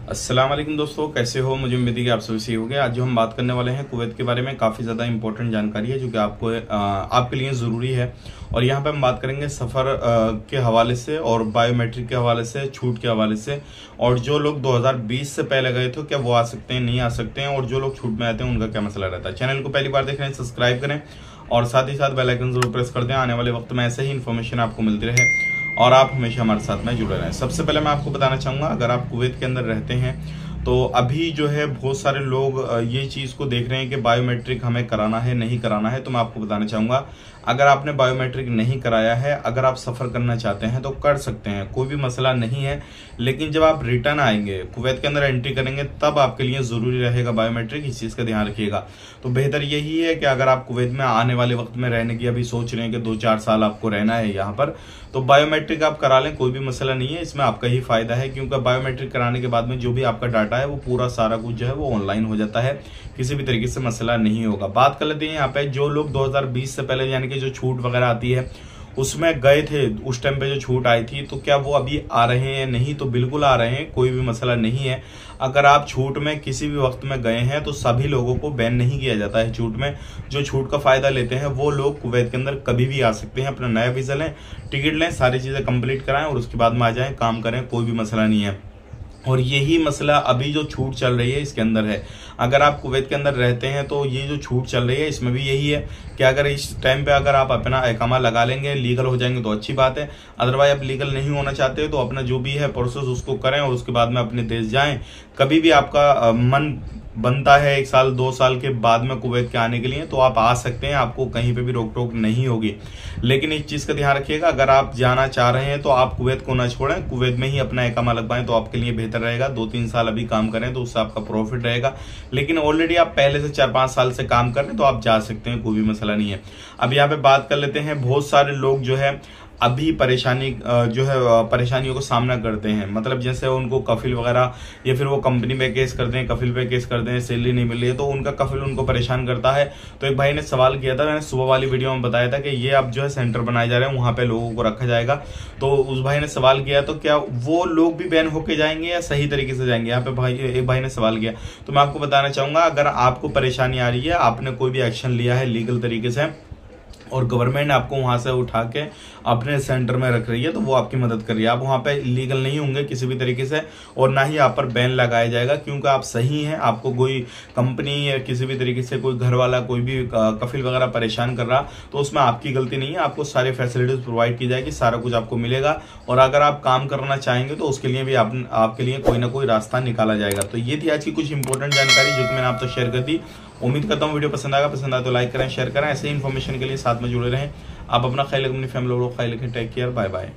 अस्सलाम वालेकुम दोस्तों, कैसे हो? मुझे उम्मीद है कि आप सभी सही हो गए। आज जो हम बात करने वाले हैं कुवैत के बारे में, काफ़ी ज़्यादा इंपॉर्टेंट जानकारी है जो कि आपके लिए ज़रूरी है। और यहाँ पे हम बात करेंगे सफ़र के हवाले से और बायोमेट्रिक के हवाले से, छूट के हवाले से। और जो लोग 2020 से पहले गए थे क्या वो आ सकते हैं, नहीं आ सकते हैं, और जो लोग छूट में आते हैं उनका क्या मसला रहता है। चैनल को पहली बार देख रहे हैं सब्सक्राइब करें और साथ ही साथ बेल आइकन जरूर प्रेस कर दें। आने वाले वक्त में ऐसे ही इन्फॉर्मेशन आपको मिलती रहे और आप हमेशा हमारे साथ में जुड़े रहें। सबसे पहले मैं आपको बताना चाहूँगा, अगर आप कुवैत के अंदर रहते हैं तो अभी जो है बहुत सारे लोग ये चीज़ को देख रहे हैं कि बायोमेट्रिक हमें कराना है, नहीं कराना है। तो मैं आपको बताना चाहूँगा, अगर आपने बायोमेट्रिक नहीं कराया है, अगर आप सफ़र करना चाहते हैं तो कर सकते हैं, कोई भी मसला नहीं है। लेकिन जब आप रिटर्न आएंगे, कुवैत के अंदर एंट्री करेंगे, तब आपके लिए ज़रूरी रहेगा बायोमेट्रिक। इस चीज़ का ध्यान रखिएगा। तो बेहतर यही है कि अगर आप कुवैत में आने वाले वक्त में रहने की अभी सोच रहे हैं कि 2-4 साल आपको रहना है यहाँ पर, तो बायोमेट्रिक आप करा लें, कोई भी मसला नहीं है। इसमें आपका ही फायदा है, क्योंकि बायोमेट्रिक कराने के बाद में जो भी आपका डाटा है वो पूरा सारा कुछ जो है वो ऑनलाइन हो जाता है, किसी भी तरीके से मसला नहीं होगा। बात कर लेते हैं यहाँ पे, जो लोग 2020 से पहले यानी कि जो छूट वगैरह आती है उसमें गए थे, उस टाइम पे जो छूट आई थी, तो क्या वो अभी आ रहे हैं? नहीं, तो बिल्कुल आ रहे हैं, कोई भी मसला नहीं है। अगर आप छूट में किसी भी वक्त में गए हैं तो सभी लोगों को बैन नहीं किया जाता है छूट में। जो छूट का फायदा लेते हैं वो लोग कुवैत के अंदर कभी भी आ सकते हैं। अपना नया वीज़ा लें, टिकट लें, सारी चीज़ें कंप्लीट कराएं और उसके बाद में आ जाएं, काम करें, कोई भी मसला नहीं है। और यही मसला अभी जो छूट चल रही है इसके अंदर है। अगर आप कुवैत के अंदर रहते हैं तो ये जो छूट चल रही है इसमें भी यही है कि अगर इस टाइम पे अगर आप अपना इकामा लगा लेंगे, लीगल हो जाएंगे तो अच्छी बात है। अदरवाइज आप लीगल नहीं होना चाहते तो अपना जो भी है प्रोसेस उसको करें और उसके बाद में अपने देश जाएं। कभी भी आपका मन बनता है 1 साल 2 साल के बाद में कुवैत के आने के लिए, तो आप आ सकते हैं, आपको कहीं पे भी रोक टोक नहीं होगी। लेकिन इस चीज़ का ध्यान रखिएगा, अगर आप जाना चाह रहे हैं तो आप कुवैत को ना छोड़ें, कुवैत में ही अपना इकामा लगवाएं तो आपके लिए बेहतर रहेगा। 2-3 साल अभी काम करें तो उससे आपका प्रॉफिट रहेगा। लेकिन ऑलरेडी आप पहले से 4-5 साल से काम कर रहे हैं तो आप जा सकते हैं, कोई भी मसला नहीं है। अब यहाँ पे बात कर लेते हैं, बहुत सारे लोग जो है अभी परेशानियों का सामना करते हैं। मतलब जैसे उनको कफिल वगैरह या फिर वो कंपनी पे केस करते हैं, कफिल पे केस करते हैं, सैलरी नहीं मिल रही है तो उनका कफिल उनको परेशान करता है। तो एक भाई ने सवाल किया था, मैंने सुबह वाली वीडियो में बताया था कि ये अब जो है सेंटर बनाए जा रहे हैं, वहां पे लोगों को रखा जाएगा। तो उस भाई ने सवाल किया, तो क्या वो लोग भी बैन होके जाएंगे या सही तरीके से जाएंगे? यहाँ पे एक भाई ने सवाल किया। तो मैं आपको बताना चाहूंगा, अगर आपको परेशानी आ रही है, आपने कोई भी एक्शन लिया है लीगल तरीके से और गवर्नमेंट आपको वहां से उठा के अपने सेंटर में रख रही है, तो वो आपकी मदद कर रही है। आप वहां पे इलीगल नहीं होंगे किसी भी तरीके से और ना ही आप पर बैन लगाया जाएगा, क्योंकि आप सही हैं। आपको कोई कंपनी या किसी भी तरीके से कोई घर वाला, कोई भी कफिल वगैरह परेशान कर रहा, तो उसमें आपकी गलती नहीं है। आपको सारी फैसिलिटीज प्रोवाइड की जाएगी, सारा कुछ आपको मिलेगा। और अगर आप काम करना चाहेंगे तो उसके लिए भी आपके लिए कोई ना कोई रास्ता निकाला जाएगा। तो ये थी आज की कुछ इंपॉर्टेंट जानकारी जो कि मैंने आपसे शेयर कर दी। उम्मीद करता हूँ वीडियो पसंद आएगा। पसंद आए तो लाइक करें, शेयर करें। ऐसे ही इन्फॉर्मेशन के लिए साथ में जुड़े रहें। आप अपना ख्याल रखें, अपनी फैमिली को ख्याल रखें। Take care, bye bye.